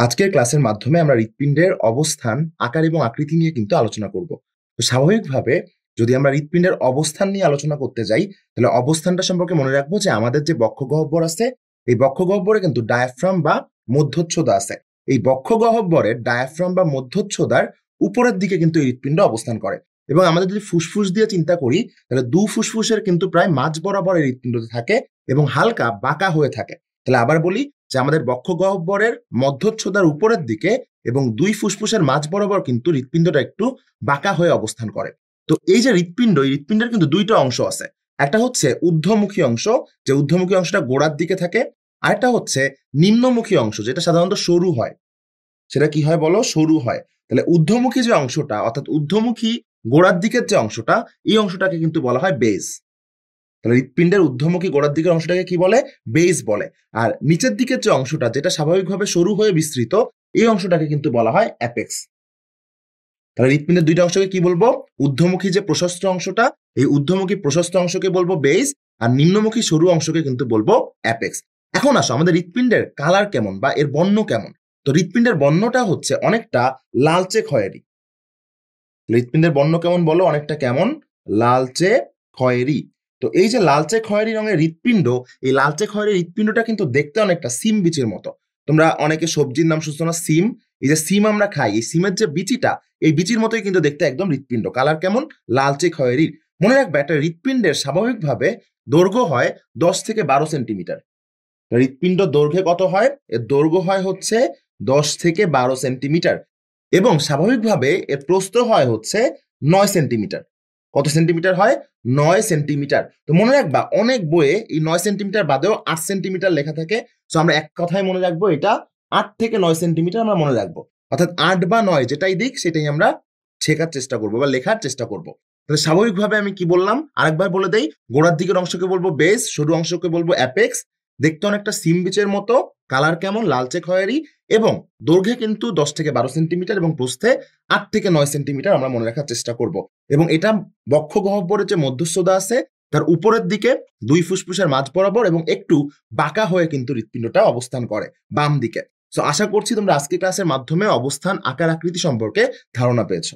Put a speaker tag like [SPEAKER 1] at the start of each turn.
[SPEAKER 1] আজকের ক্লাসের মাধ্যমে আমরা হৃৎপিণ্ডের অবস্থান, আকার এবং আকৃতি নিয়ে কিন্তু আলোচনা করব। তো স্বাভাবিকভাবে যদি আমরা হৃৎপিণ্ডের অবস্থান নিয়ে আলোচনা করতে যাই, তাহলে অবস্থানটা সম্পর্কে মনে রাখবো যে আমাদের যে বক্ষগহ্বর আছে, এই বক্ষগহ্বরে কিন্তু ডায়াফ্রাম বা মধ্যচ্ছদা আছে। এই বক্ষগহ্বরের ডায়াফ্রাম বা মধ্যচ্ছদার উপরের দিকে কিন্তু এই হৃৎপিণ্ড অবস্থান করে। এবং আমাদের যদি ফুসফুস দিয়ে চিন্তা করি, তাহলে দু ফুসফুসের কিন্তু প্রায় মাঝ বরাবর এই হৃৎপিণ্ডতে থাকে এবং হালকা বাঁকা হয়ে থাকে। তাহলে আবার বলি যে আমাদের বক্ষগহ্বরের মধ্যচ্ছদার উপরের দিকে এবং দুই ফুসফুসের মাঝ বরাবর কিন্তু হৃৎপিণ্ডটা একটু বাঁকা হয়ে অবস্থান করে। তো এই যে হৃৎপিণ্ড, এই হৃৎপিণ্ডের কিন্তু দুইটা অংশ আছে। একটা হচ্ছে ঊর্ধ্বমুখী অংশ, যে ঊর্ধ্বমুখী অংশটা গোড়ার দিকে থাকে। আরেকটা হচ্ছে নিম্নমুখী অংশ, যেটা সাধারণত সরু হয়। সেটা কি হয় বলো? সরু হয়। তাহলে ঊর্ধ্বমুখী যে অংশটা, অর্থাৎ ঊর্ধ্বমুখী গোড়ার দিকের যে অংশটা, এই অংশটাকে কিন্তু বলা হয় বেস। তাহলে হৃৎপিণ্ডের ঊর্ধ্বমুখী গোড়ার দিকের অংশটাকে কি বলে? বেস বলে। আর নিচের দিকের যে অংশটা, যেটা স্বাভাবিকভাবে সরু হয়ে বিস্তৃত, এই অংশটাকে কিন্তু বলা হয় অ্যাপেক্স। তাহলে হৃৎপিণ্ডের দুইটা অংশকে কি বলবো? ঊর্ধ্বমুখী যে প্রশস্ত অংশটা, এই ঊর্ধ্বমুখী প্রশস্ত অংশকে বলবো বেস, আর নিম্নমুখী সরু অংশকে কিন্তু বলবো অ্যাপেক্স। এখন আসো, আমাদের হৃৎপিণ্ডের কালার কেমন বা এর বর্ণ কেমন? তো হৃৎপিণ্ডের বর্ণটা হচ্ছে অনেকটা লালচে খয়েরি। হৃৎপিণ্ডের বর্ণ কেমন বলো? অনেকটা কেমন? লালচে খয়েরি। তো এই যে লালচে খয়েরি রঙের হৃৎপিণ্ড, এই লালচে খয়েরি হৃৎপিণ্ডটা কিন্তু দেখতে অনেকটা সিম বিচির মতো। তোমরা অনেকে সবজির নাম শুনছো না, সিম। এই যে সিম আমরা খাই, এই সিমের যে বিচিটা, এই বিচির মতোই কিন্তু দেখতে একদম হৃৎপিণ্ড। কালার কেমন? লালচে খয়েরি। মনে রাখবে, একটা হৃৎপিণ্ডের স্বাভাবিকভাবে দৈর্ঘ্য হয় 10 থেকে 12 সেন্টিমিটার। হৃৎপিণ্ড দৈর্ঘ্যে কত হয়? এর দৈর্ঘ্য হয় হচ্ছে 10 থেকে 12 সেন্টিমিটার এবং স্বাভাবিকভাবে এর প্রস্থ হয় হচ্ছে 9 সেন্টিমিটার। কত সেন্টিমিটার হয়? 9 সেন্টিমিটার। তো মনে রাখবা, অনেক বইয়ে এই 9 সেন্টিমিটার বাদেও 8 সেন্টিমিটার লেখা থাকে। সো আমরা এক কথায় মনে রাখবো, এটা 8 থেকে 9 সেন্টিমিটার আমরা মনে রাখবো। অর্থাৎ 8 বা 9 যেটাই দিক, সেটাই আমরা শেখার চেষ্টা করবো বা লেখার চেষ্টা করবো। তাহলে স্বাভাবিকভাবে আমি কি বললাম আরেকবার বলে দেই, গোড়ার দিকের অংশকে বলবো বেস, সরু অংশকে বলবো অ্যাপেক্স। দেখতে অনেকটা সিম বিচের মতো, কালার কেমন? লালচে খয়েরি, এবং দৈর্ঘ্যে কিন্তু 10 থেকে 12 সেন্টিমিটার এবং প্রস্থে 8 থেকে 9 সেন্টিমিটার আমরা মনে রাখার চেষ্টা করব। এবং এটা বক্ষগহ্বরের যে মধ্যস্থতা আছে, তার উপরের দিকে দুই ফুসফুসের মাঝ বরাবর এবং একটু বাঁকা হয়ে কিন্তু হৃৎপিণ্ডটা অবস্থান করে বাম দিকে। সো আশা করছি তোমরা আজকে ক্লাসের মাধ্যমে অবস্থান, আকার, আকৃতি সম্পর্কে ধারণা পেয়েছো।